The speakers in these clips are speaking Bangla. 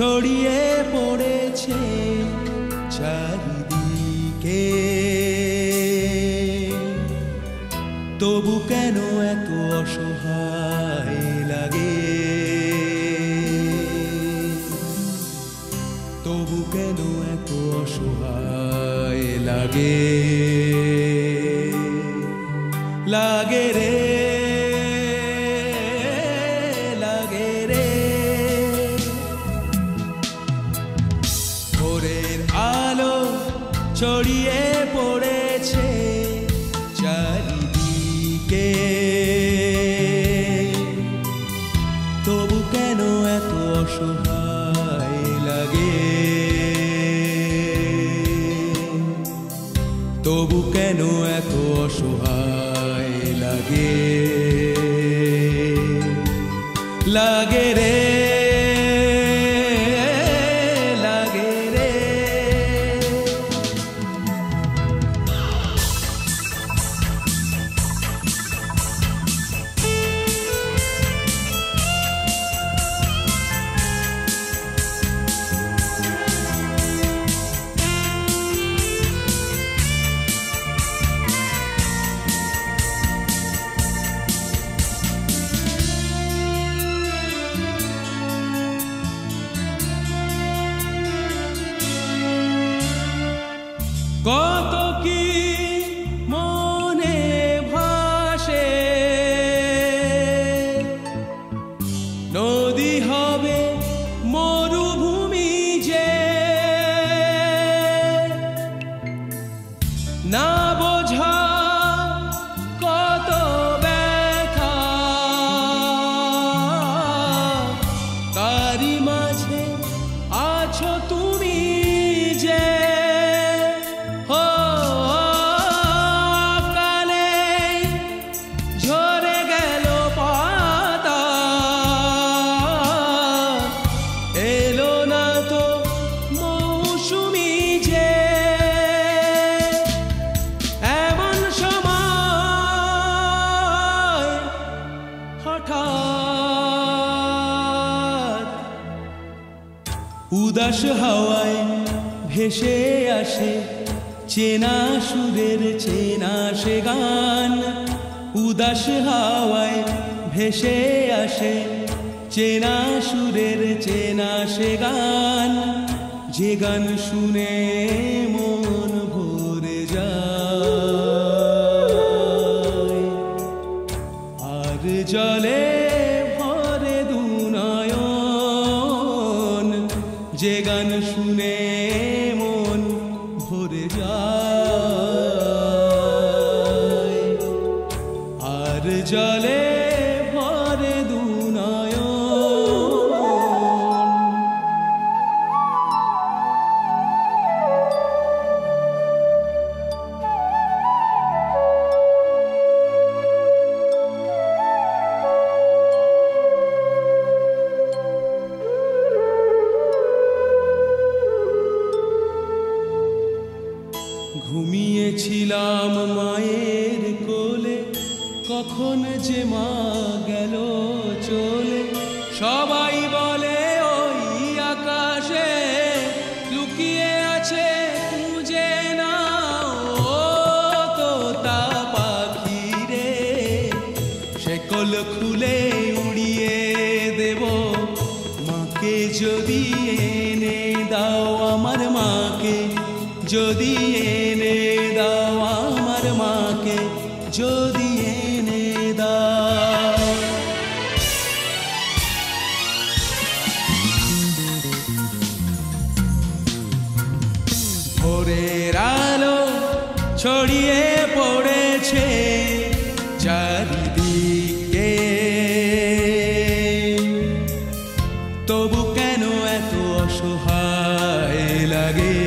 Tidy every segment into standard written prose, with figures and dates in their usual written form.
ছড়িয়ে পড়েছে চারিদিকে, তবু কেন এত অসহায় লাগে, তবু কেন এত অসহায় লাগে, লাগে রে, লাগে রে। ভোরের আলো ছড়িয়ে পড়েছে চারিদিকে, তবু কেন এত অসহায় লাগে, তবু কেন এত অসহায় লাগে, লাগে রে, লাগে রে। কত কি মনে ভাসে, নদী হবে মরুভূমি যে, না বোঝা কত ব্যথা, তারি মাঝে আছো তুমি যে, উদাস হাওয়ায় ভেসে আসে চেনা সুরের চেনা সে গান, উদাস হাওয়ায় ভেসে আসে চেনা সুরের চেনা সে গান, যে গান শুনে মন ভরে যায়, আর জলে ভরে দুনয়ন, যে গান শুনে মন ভরে যায়, আর জলে ভরে দুনয়ন। ঘুমিয়েছিলাম মায়ের কোলে, কখন যে মা গেল চলে, সবাই বলে ওই আকাশে লুকিয়ে আছে খুঁজে না ও তোতা পাখি রে, শেকল খুলে উড়িয়ে দেব মাকে যদি এনে দাও, আমার মাকে যদি এনে দাও, আমার মাকে যদি এনে দাও। ভোরের আলো ছড়িয়ে পড়েছে চারিদিকে, তবু কেন এত অসহায় লাগে,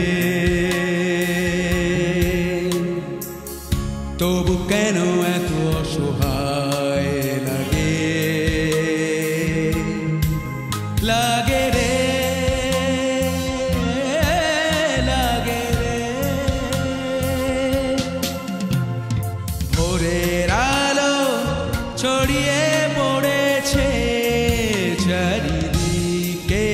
তবু কেন এত অসহায় লাগে, লাগে রে, লাগে রে। ভোরের আলো ছড়িয়ে পড়েছে চারিদিকে,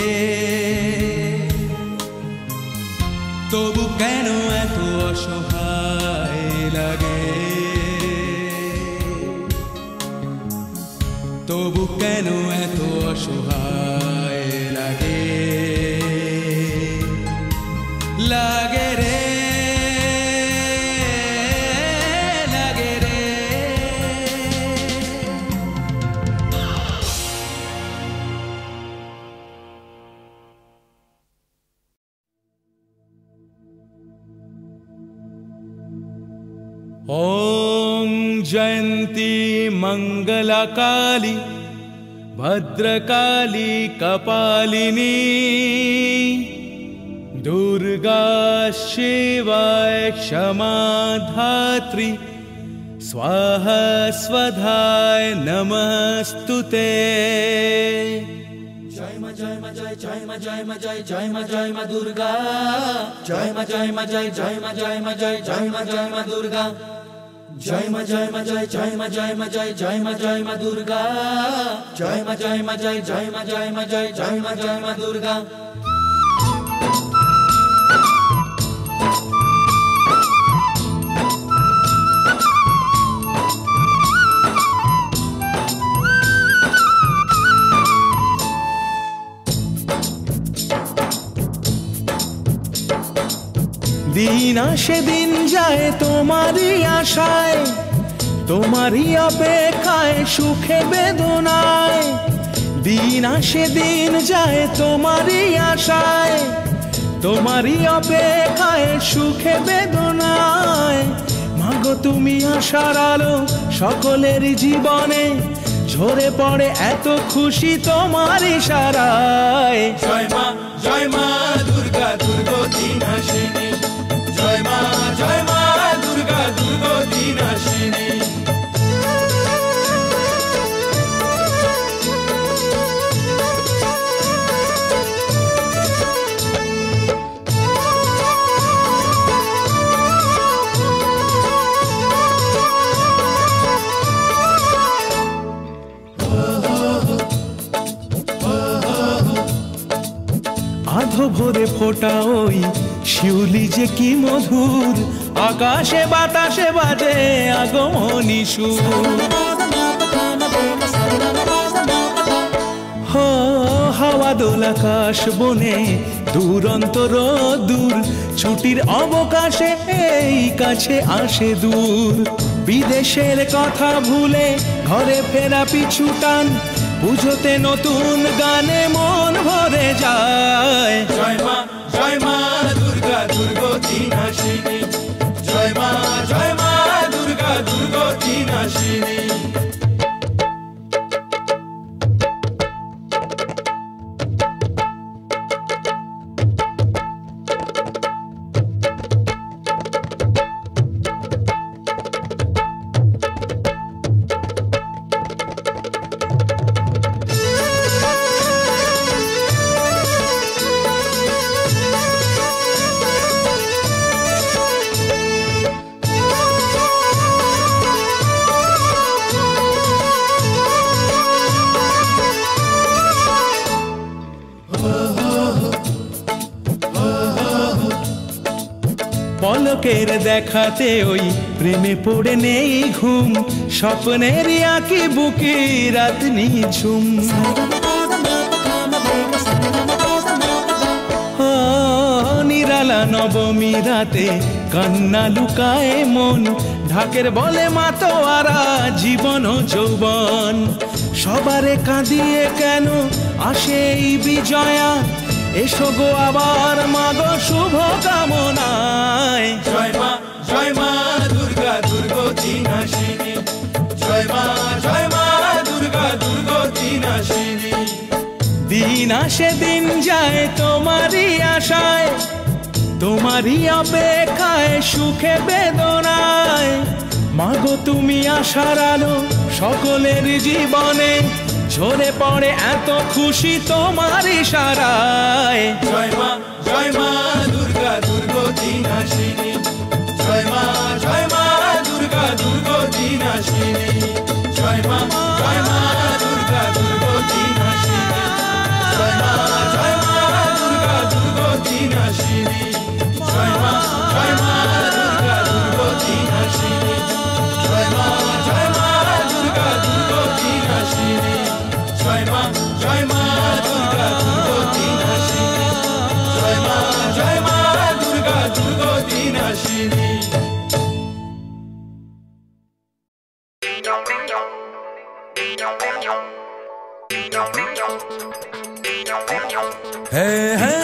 তবু কেন এত অসহায় লাগে লাগে রে লাগে রে ॐ जयन्ती मङ्गलकाली भद्रकाली कपालिनी दुर्गा शिवाय क्षमा धात्री स्वाहा स्वधाय नमस्तुते जय मा जय मा जय जय मा जय मा जय जय मा जय मा दुर्गा जय मा जय मा जय जय मा जय मा जय जय मा जय मा दुर्गा जय मा जय मा जय जय मा जय मा जय जय मा जय मा दुर्गा जय मा जय मा जय जय मा जय मा जय जय मा जय मा दुर्गा दिन आसे दिन जाए तुम्हारी आशाय तुम्हारी अपेक्षाय सुखे बेदनाय दिन आसे दिन जाए तुम्हारी आशाय तुम्हारी अपेक्षाय सुखे बेदनाय मागो तुमी आशार आलो सकलेर जीवने झरे पड़े एत खुशी तुम्हार इशाराय जय मा दुर्गा दुर्गति नाशिनी जय मा दुर्गा दुर्गति नाशिनी आधो भोरे फोटा ओई शिउली जे की मधुर आकाशे बाताशे बाजे आगमनी सुर हो हावा दोल आकाश बने दूरंत दूर छुटिर अवकाशे एई काछे आसे दूर विदेशेर कथा भूले घरे फेरा पिछु टान पुजोते नतून गाने मन भरे जाए जय मा दुर्गा दुर्गति नाशिनी जय मा दुर्गा दुर्गति नाशिनी पलकेर देखाते ओई प्रेमे पड़े नेई घुम स्वप्नेर आँखि बुके रात निझुम निराला नवमी राते कान्ना लुकाए मन ढाकेर बोले मातोयारा जीवन যৌবন सबारे काँदिए केन आसे এই বিজয়া एसो गो आबार मागो शुभ कामनाय जय मा दुर्गा दुर्गति नाशिनी जय मा दुर्गा दुर्गति नाशिनी दिन आसे दिन जाए तुम्हारी आशाय तुम्हारी अपेक्षाय सुखे बेदनाय मागो तुमी आशार आलो सकलेर जीवने झरे पड़े एत खुशी तुम्हार इशाराय जय मा दुर्गा दुर्गति नाशिनी जय मा दुर्गा दुर्गति नाशिनी जय मा दुर्गा दुर्गति नाशिनी जय मा दुर्गा दुर्गति नाशिनी जय मा दुर्गा दुर्गति नाशिनी जय मा दुर्गा दुर्गति नाशिनी Hey, hey.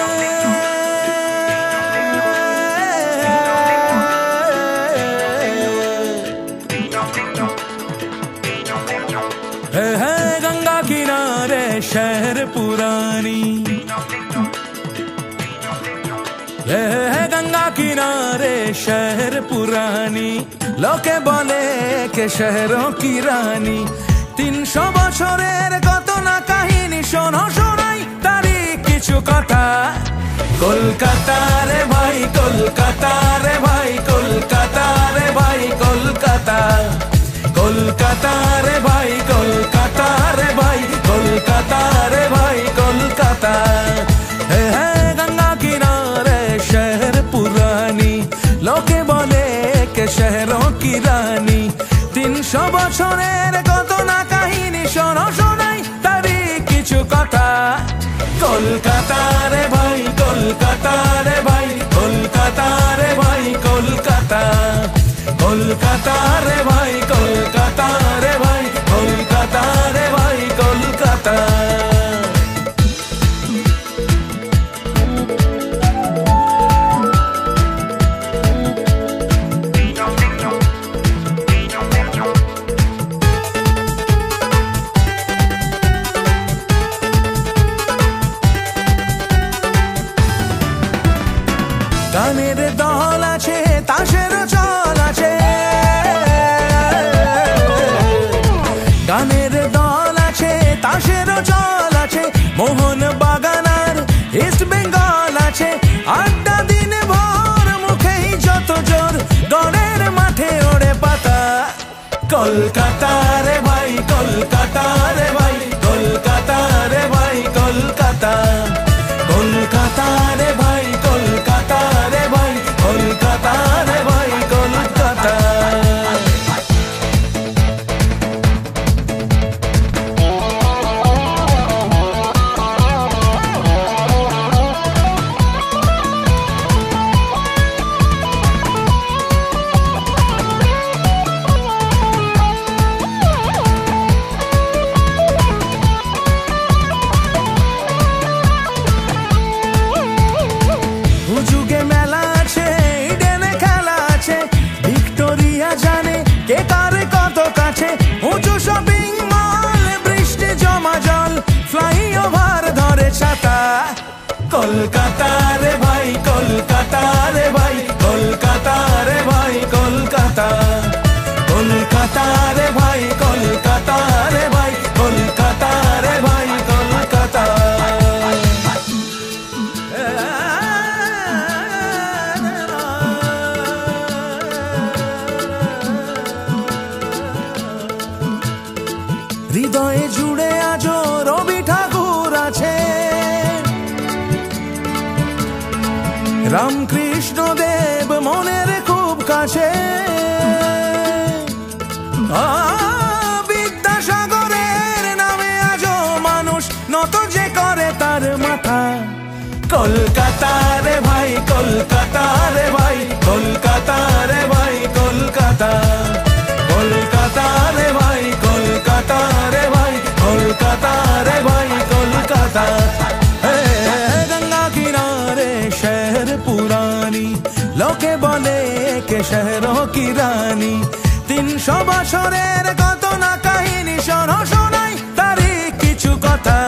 है गंगा किनारे शहर पुरानी, है गंगा किनारे शहर पुरानी, लोके बोले के शहरों की रानी। 300 বছরের কত না কাহিনী শোনো শোনাই তারই কিছু কথা। কলকাতা রে ভাই কলকাতা রে ভাই কলকাতা রে ভাই কলকাতা, কলকাতা রে ভাই কলকাতা রে ভাই কলকাতা রে ভাই কলকাতা। है गंगा किनारे शहर पुरानी, लोके बोले के शहरों की रानी। 300 বছরের কত না কাহিনী শোনো শোনাই তারই কিছু কথা। কলকাতা রে ভাই কলকাতা রে ভাই কলকাতা রে ভাই কলকাতা, কলকাতা রে ভাই কলকাতা রে ভাই কলকাতা রে ভাই কলকাতা। গানের দল আছে তাসের চল আছে, গানের দল আছে তাসের চল আছে, মোহন বাগানার ইস্ট বেঙ্গল আছে। আড্ডা দিন ভোর মুখেই যত জোর, গড়ের মাঠে ওড়ে পাতা। কলকাতা রে ভাই কলকাতা রে ভাই কলকাতা রে ভাই কলকাতা, কলকাতা রে ভাই কলকাতা রে ভাই কলকাতা রে ভাই কলকাতা। হুজুগে মেলা আছে ইডেনে খেলা আছে, ভিক্টোরিয়া জানে কে কার কত কাছে। উঁচু শপিং মল বৃষ্টি জমা জল, ফ্লাইওভার ধরে ছাতা। কলকাতা রে ভাই কলকাতা রে ভাই কলকাতা রে ভাই কলকাতা, কলকাতা রে ভাই কলকাতা রে ভাই কলকাতা রে ভাই কলকাতা। হৃদয়ে জুড়ে আজো রবি ঠাকুর আছে, রামকৃষ্ণ দেব মনের খুব কাছে। বিদ্যাসাগরের নামে আজো মানুষ নত যে করে তার মাথা। কলকাতা রে ভাই কলকাতা রে ভাই কলকাতা রে ভাই কলকাতা, কলকাতা রে ভাই কলকাতা রে ভাই কলকাতা রে ভাই কলকাতা। गंगा किनारे शहर पुरानी, लोके बोले के शहरों की रानी। 300 বছরের কত না কাহিনী শোনো শোনাই তারই কিছু কথা।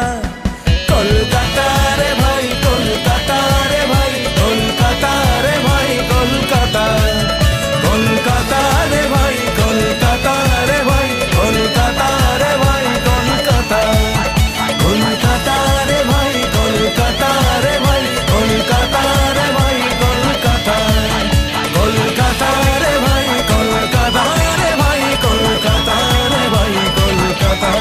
কলকাতা রে ভাই কলকাতা রে ভাই কলকাতা রে ভাই কলকাতা, কলকাতা রে ভাই কলকাতা রে ভাই কলকাতা রে ভাই কলকাতা, কলকাতা রে ভাই কলকাতা রে ভাই কলকাতা রে ভাই কলকাতা, কলকাতা রে ভাই কলকাতা রে ভাই কলকাতা রে ভাই কলকাতা।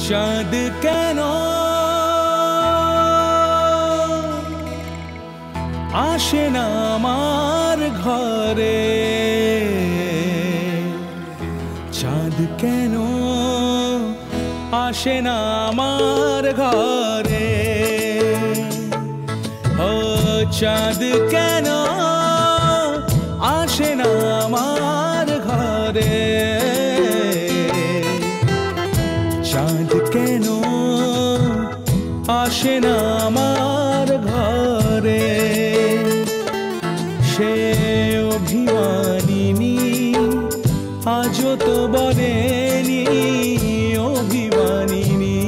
চাঁদ কেন আসে না আমার ঘরে, চাঁদ কেন আসে না আমার ঘরে, ও চাঁদ কেন আসে না আমার ঘরে, চাঁদ কেন আসে না আমার ঘরে। সে অভিমানিনী আজও তো বলেনি, অভিমানিনী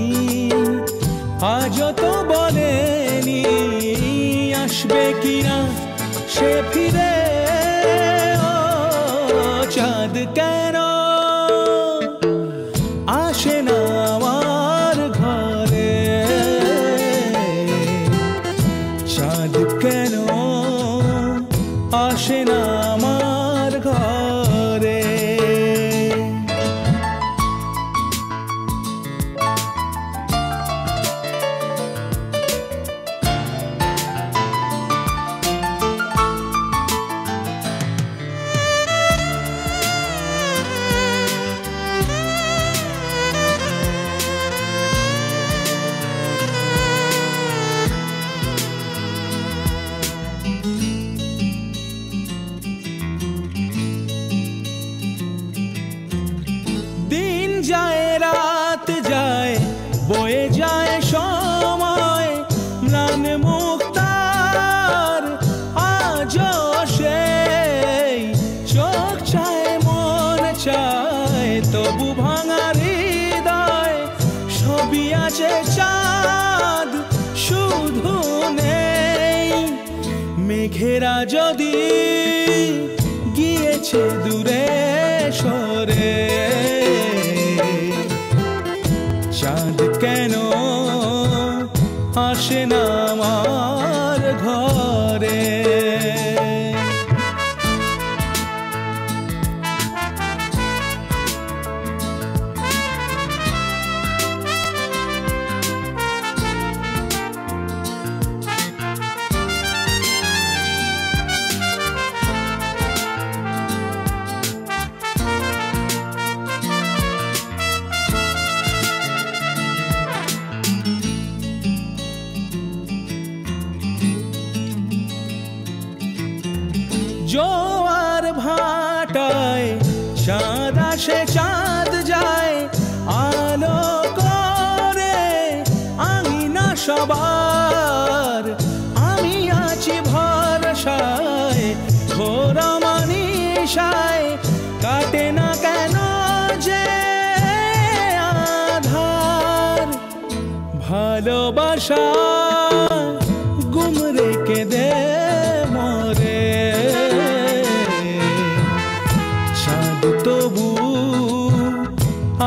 আজও তো বলেনি আসবে কিনা সে ফিরে, ও চাঁদ কেন আসে না আমার ঘরে, চাঁদ কেন আসে না আমার ঘরে। দিন যায় রাত যায় বয়ে যায় সময়, ম্লান মুক্তার আজও সেই চোখ চায় মন চায় তবু ভাঙা হৃদয়, সবই আছে চাঁদ শুধু নেই, মেঘেরা যদি গিয়েছে দূরে সরে, চাঁদ কেন আসে না আমার ঘরে। জোয়ার ভাটায় চাঁদ আসে চাঁদ যায়, আলো করে আঙিনা সবার, আমি আছি ভরসায় ঘোরা মানিসায়, কাটে না কেন যে আধার, ভালোবাসা গুম রেখে দে মরে, চাঁদ তবু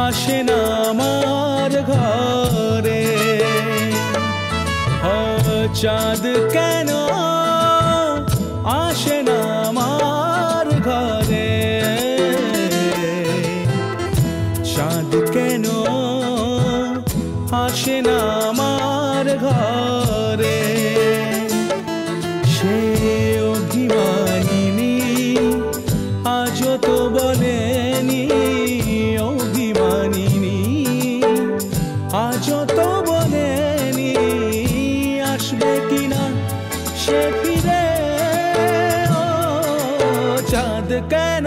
আসে না আমার ঘরে, ও চাঁদ কেন আসে না আমার ঘরে, চাঁদ কেন আসে না আমার ঘরে। সে অভিমানিনী আজও তো বলেনি, অভিমানিনী আজও তো বলেনি আসবে কিনা সে ফিরে, ও চাঁদ কেন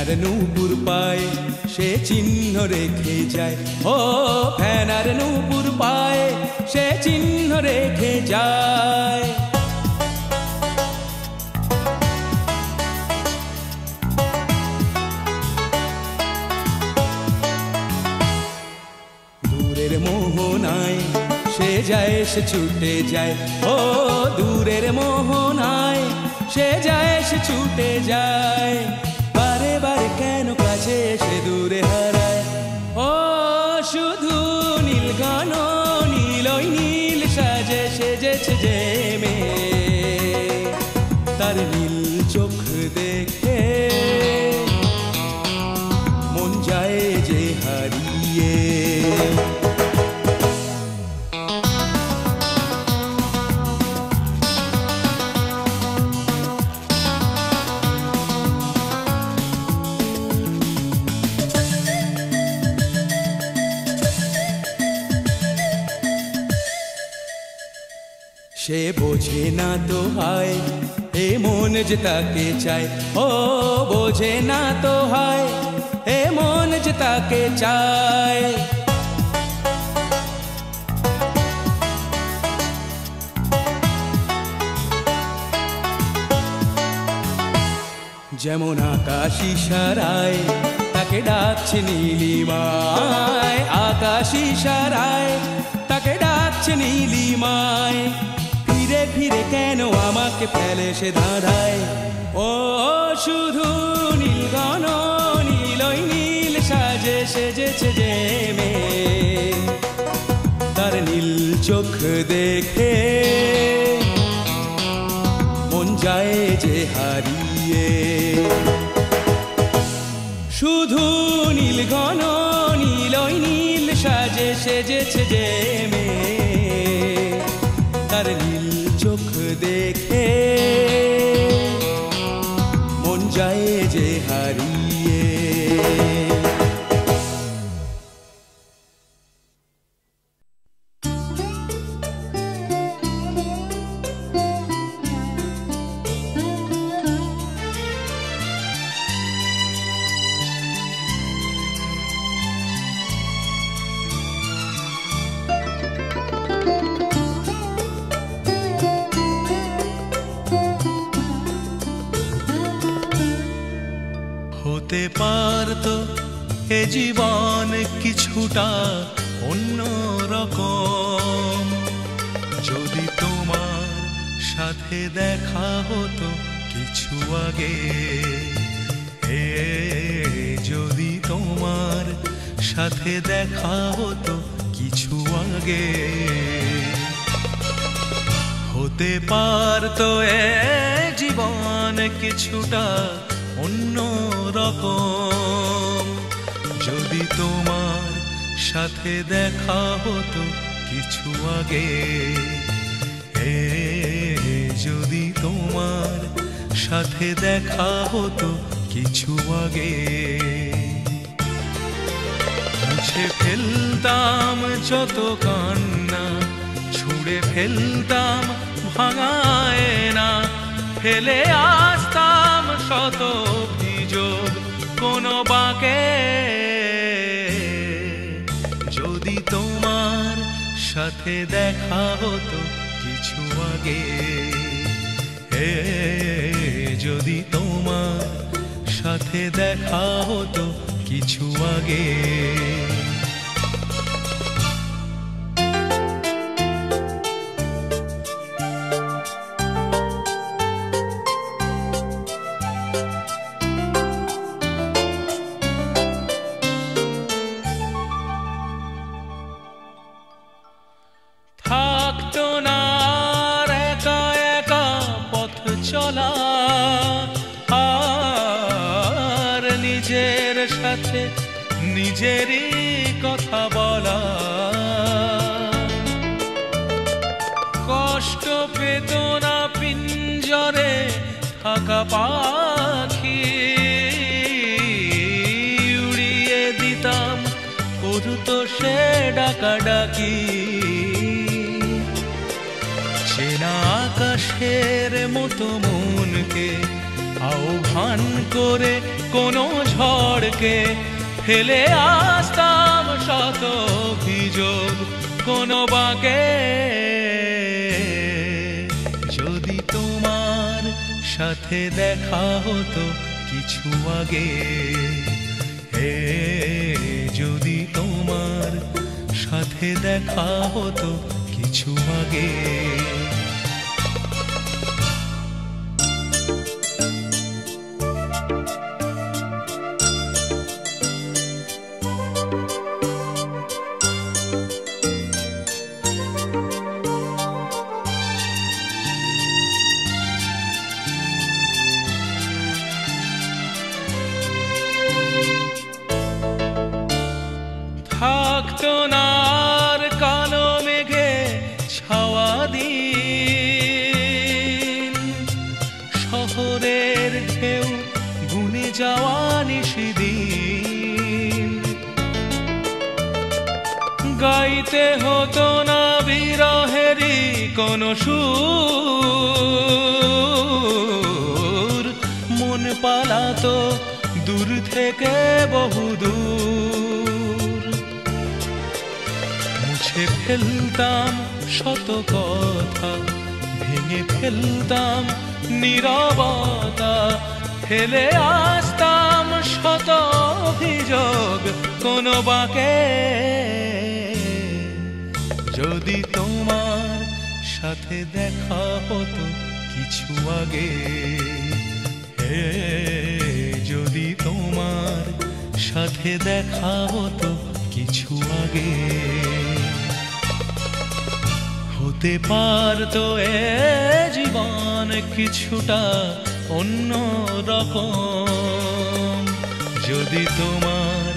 ফেনার নূপুর পায়ে সে চিহ্ন রেখে যায়, ও ফেনার নূপুর পায়ে সে চিহ্ন রেখে যায়। দূরের মোহনায় সে যায় সে ছুটে যায়, ও দূরের মোহনায় সে যায় সে ছুটে যায়। বারে বারে কেন কাছে সে দূরে হারায়, ও শুধু নীল গান নীল ওই নীল সাজে সেজেছে যে মেয়ে, তার নীল চোখ দেখে মন যায় যে হারিয়ে। সে বোঝে না তো হয় এ মন যে তাকে চায়, ও বোঝে না তো হয় এ মন যে তাকে চায়। যেমন আকাশ ইশারায় তাকে ডাকছে নীলিমায়, আকাশ ইশারায় তাকে ডাকছে নীলিমায়। ফিরে ফিরে কেন আমাকে ফেলে সে দাঁড়ায়, ও শুধু নীল গান নীল ওই নীল সাজে সেজেছে যে মেয়ে, তার নীল চোখ দেখে মন যায় যে হারিয়ে। শুধু নীল ঘন নীল ওই নীল সাজে সেজেছে যে মেয়ে, তার নীল চোখ দেখে মন যায় যে হারিয়ে। হতে পারতো এ জীবন কিছুটা অন্য রকম, যদি তোমার সাথে দেখা হতো কিছু আগে। হে যদি তোমার সাথে দেখা হতো কিছু আগে, হতে পারতো এ জীবন কিছুটা অন্য রকম, যদি তোমার সাথে দেখা হতো কিছু আগে। হে যদি তোমার সাথে দেখা হতো কিছু আগে। মুছে ফেলতাম যত কান্না, ছুঁড়ে ফেলতাম ভাঙায় না, ফেলে আসতাম শত অভিযোগ কোনো বাঁকে। যদি তোমার সাথে দেখা হতো কিছু আগে, হে যদি তোমার সাথে দেখা হতো কিছু আগে। থাকতো না একা একা পথ চলা, আর নিজের সাথে নিজেরই কথা বলা। কষ্ট পেত না পিঞ্জরে থাকা পাখি, উড়িয়ে দিতাম করতো সে ডাকাডাকি। চেনা আকাশের মতো মনকে আহ্বান করে কোনো ঝড়কে ফেলে আসতাম শত অভিযোগ কোনো বাঁকে। যদি তোমার সাথে দেখা হতো কিছু আগে, হে যদি তোমার সাথে দেখা হতো কিছু আগে। থাকতো না আর কালো মেঘে ছাওয়া দিন, শহরের ঢেউ গুনে যাওয়া নিশিদিন। গাইতে হতো না বিরহেরই কোনো সুর, মন পালাতো দূর থেকে বহুদূর। মুছে ফেলতাম শত কথা, ভেঙে ফেলতাম নীরবতা, ফেলে আসতাম শত অভিযোগ কোনো বাঁকে। যদি তোমার সাথে দেখা হতো কিছু আগে, হে যদি তোমার সাথে দেখা হতো কিছু আগে। হতে পারতো এ জীবন কিছুটা অন্য রকম, যদি তোমার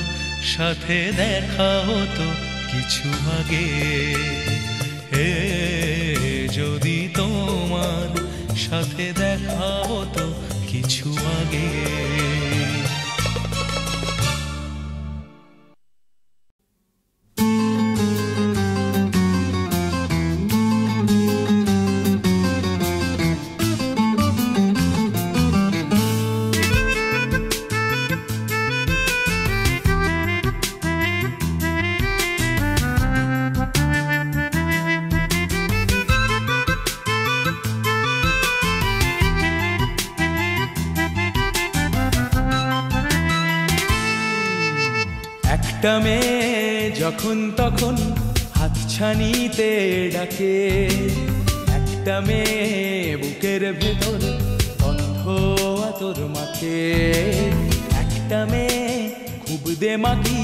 সাথে দেখা হতো কিছু আগে, হে যদি তোমার সাথে দেখা হতো কিছু আগে। একটা মেয়ে যখন তখন হাতছানিতে ডাকে, একটা মেয়ে বুকের ভেতর বন্ধ আতর মাখে, একটা মেয়ে খুব দেমাকি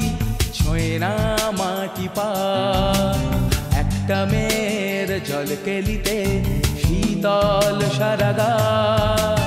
ছোঁয় না মাটি পায়, একটা মেয়ের জল কেলিতে শীতল সারা গায়।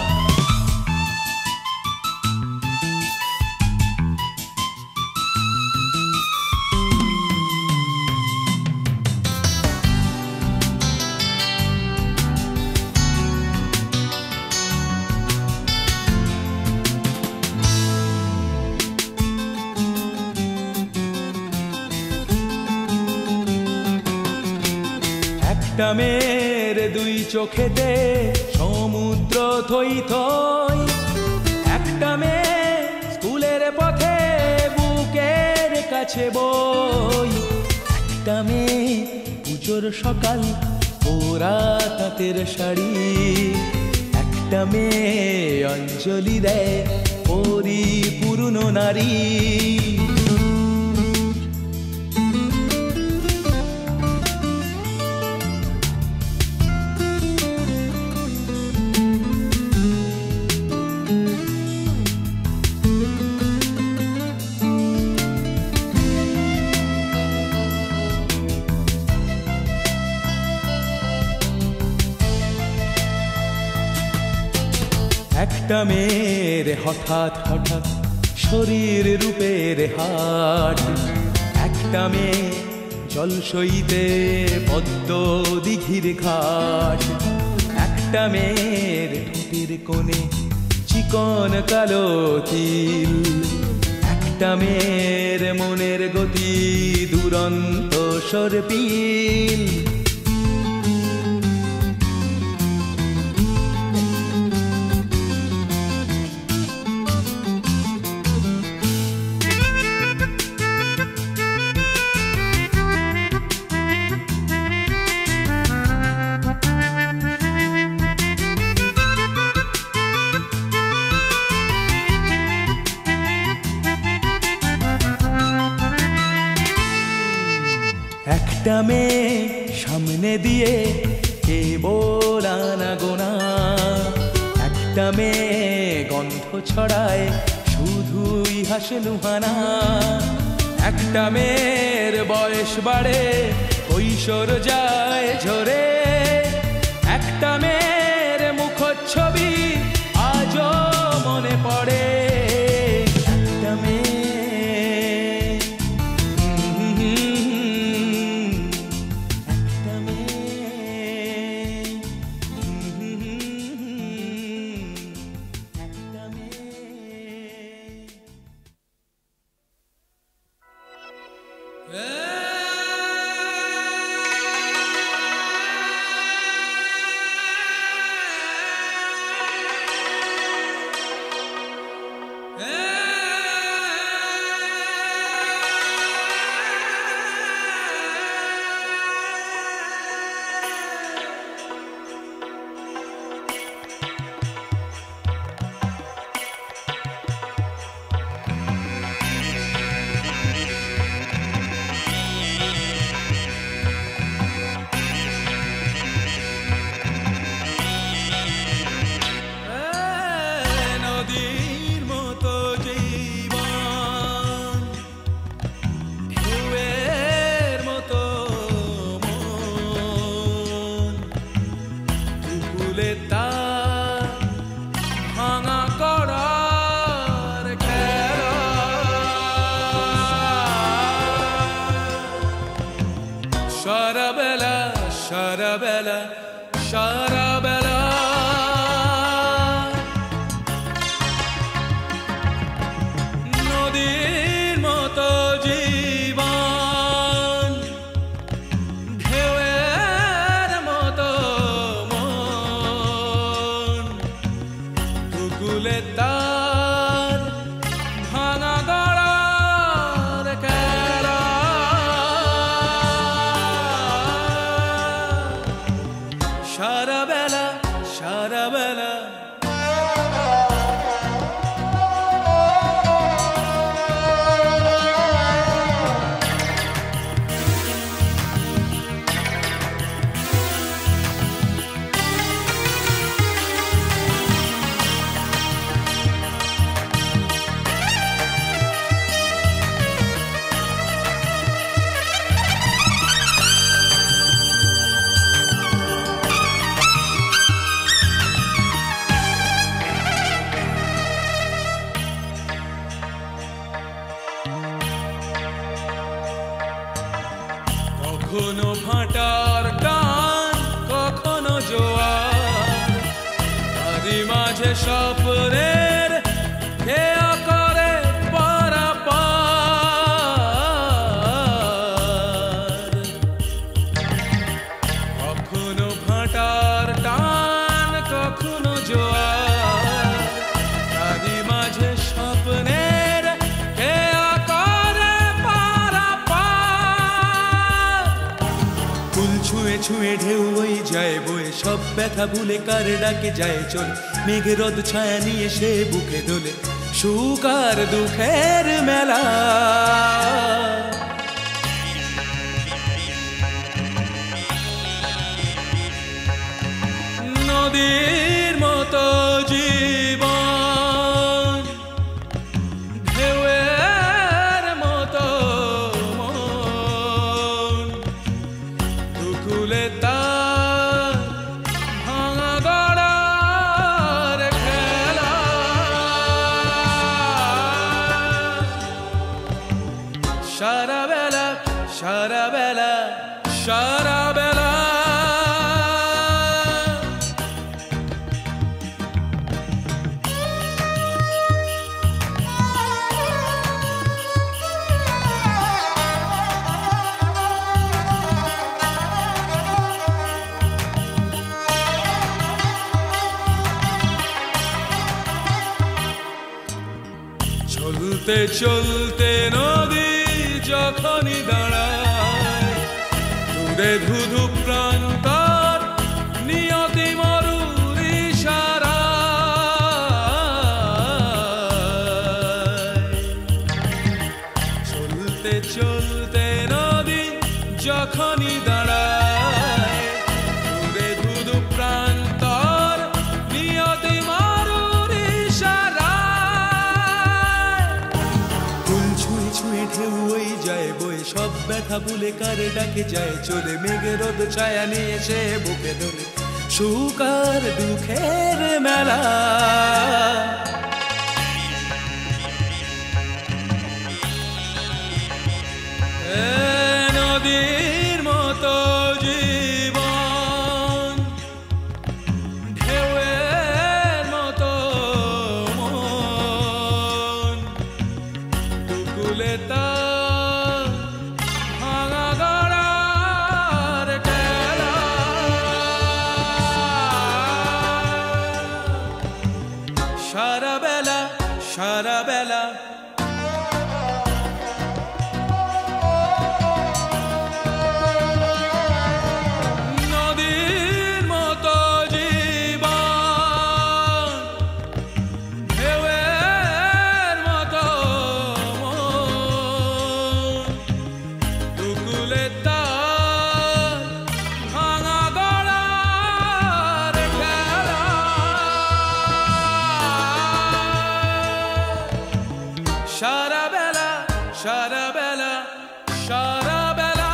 একটা মেয়ের দুই চোখেতে সমুদ্র থই থই, একটা মেয়ে স্কুলের পথে বুকের কাছে বই, একটা মেয়ে পুজোর সকাল ওরা তাঁতের শাড়ি, একটা মেয়ে অঞ্জলি দেয় পরিপূর্ণ নারী। একটা মেয়ের হঠাৎ হঠাৎ শরীর রূপের হাট, একটা মেয়ে জল সইতে পদ্ম দিঘির ঘাট, একটা মেয়ের ঠোঁটের কোণে চিকন কালো তিল, একটা মেয়ের মনের গতি দুরন্ত সর্পিল। একটা মেয়ে সামনে দিয়ে কেবল আনাগোনা, একটা মেয়ে গন্ধ ছড়ায় শুধুই হাসে নুহানা, একটা মেয়ের বয়স বাড়ে কৈশোর যায় ঝরে, একটা মেয়ের মুখচ্ছবি আজও মনে পড়ে, একটা মেয়ে নদীর মতো জীবন, ঢেউয়ের মতো মন, দুকুলে তার ভাঙা গড়ার খেলা, সারা বেলা সারা বেলা কখনো ভাটার টান, কখনো জোয়ার, তারই মাঝে স্বপ্নের খেয়া করে পারাপার। কখনো ভাটার টান, কখনো জোয়ার, তারই মাঝে স্বপ্নের খেয়া করে পারাপার। ফুল ছুঁয়ে ছুঁয়ে ঢেউ ওই যায় বয়ে, সব ব্যথা ভুলে কার ডাকে যায় চলে, মেঘে রোদ ছায়া নিয়ে সে বুকে দোলে, সুখ আর দুঃখের মেলা। নদীর মতো জীবন, ঢেউয়ের মতো মন, দুকুলে তার ভাঙা গড়ার খেলা, সারা বেলা সারা বেলা সারা বেলা চলতে চলতে নদী যখনই দাঁড়ায়, দূরে ধুধু প্রান্তর নিয়তি মরুর ইশারায়। চলতে চলতে নদী যখনই দাঁড়ায় দূরে ধুধু প্রান্তর নিয়তি মারুর ইশারায় ফুল ছুঁয়ে ছুঁয়ে ঢেউ ওই যায় বয়ে সব ব্যথা ভুলে কার ডাকে যায় চলে মেঘে রোদ ছায়া নিয়ে সে বুকে ধরে সুখ আর দুঃখের মেলা নদীর মতো জীবন ঢেউয়ের মতো মন কুকুলে তার ভাঙা গড়ার খেলা সারা বেলা সারা বেলা সারা বেলা সারা বেলা সারা বেলা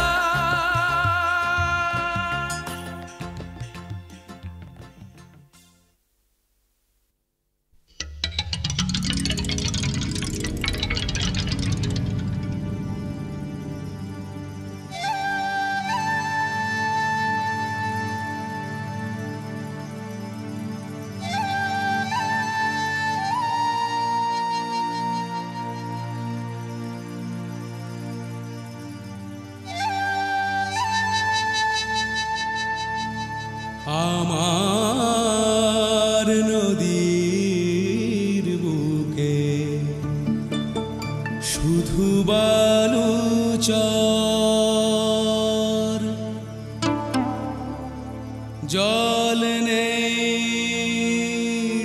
আমার নদীর বুকে শুধু বালু চর জল নেই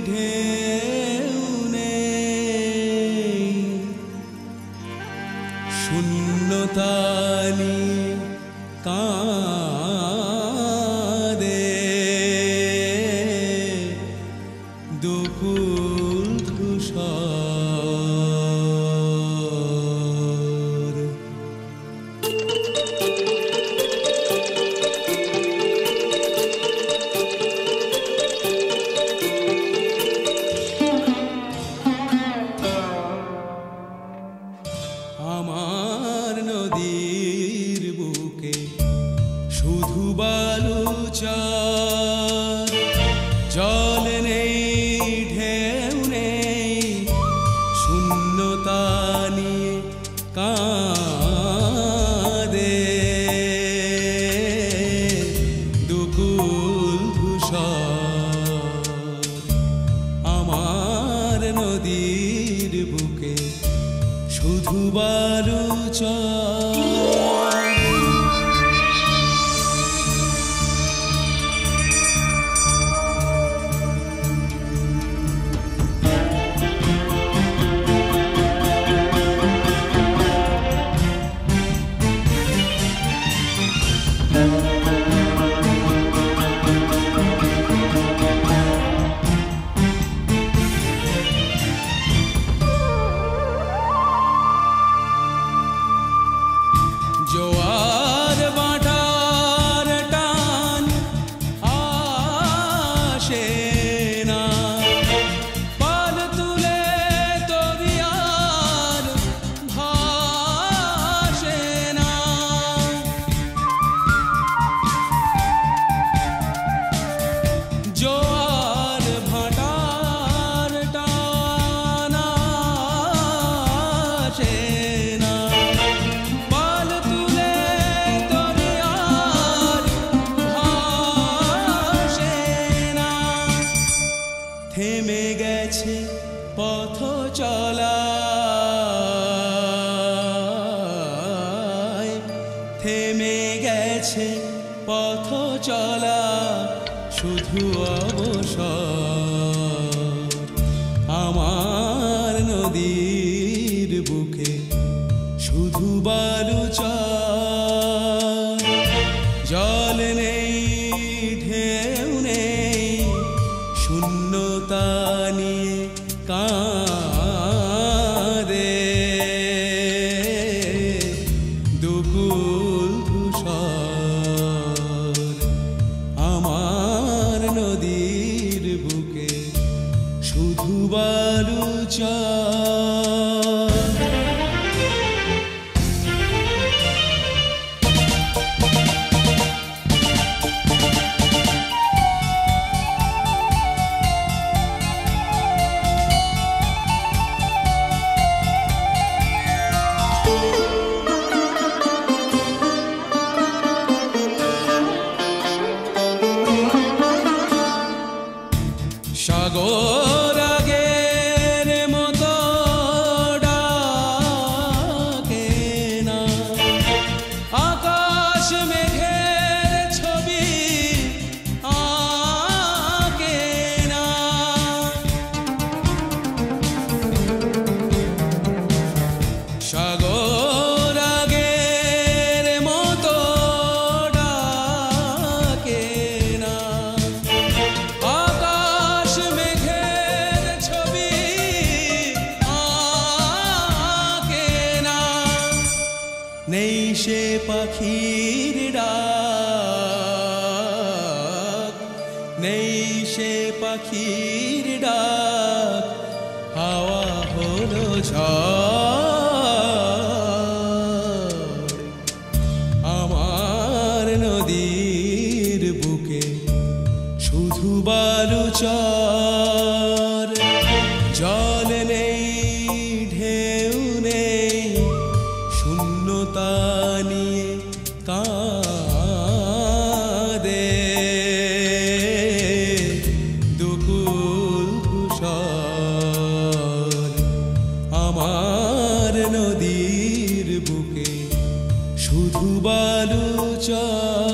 ঢেউ নেই শূন্যতা নিয়ে কাঁদে দুকুল ধূসর আমার নদীর বুকে শুধু বালু চর জল নেই ঢেউ নেই শূন্যতা নিয়ে কাঁদে দুকুল ধূসর আমার নদীর বুকে শুধু বালু চর জোয়ার বাটার টান আসে না পাল তুলে তরিয়ার ভাসে না জোয়ার ভাটার টান আসে না থেমে গেছে পথ চলা থেমে গেছে পথ চলা শুধু অবসর আমার নদীর বুকে শুধু বালু চর সে পাখির ডাক, নেই সে পাখির ডাক, হাওয়া হলো ঝড়। আমার নদীর বুকে শুধু বালু চর, জল নেই ঢেউ নেই, শূন্যতা নিয়ে কাঁদে দুকুল কুশল। আমার নদীর বুকে শুধু বালু চর।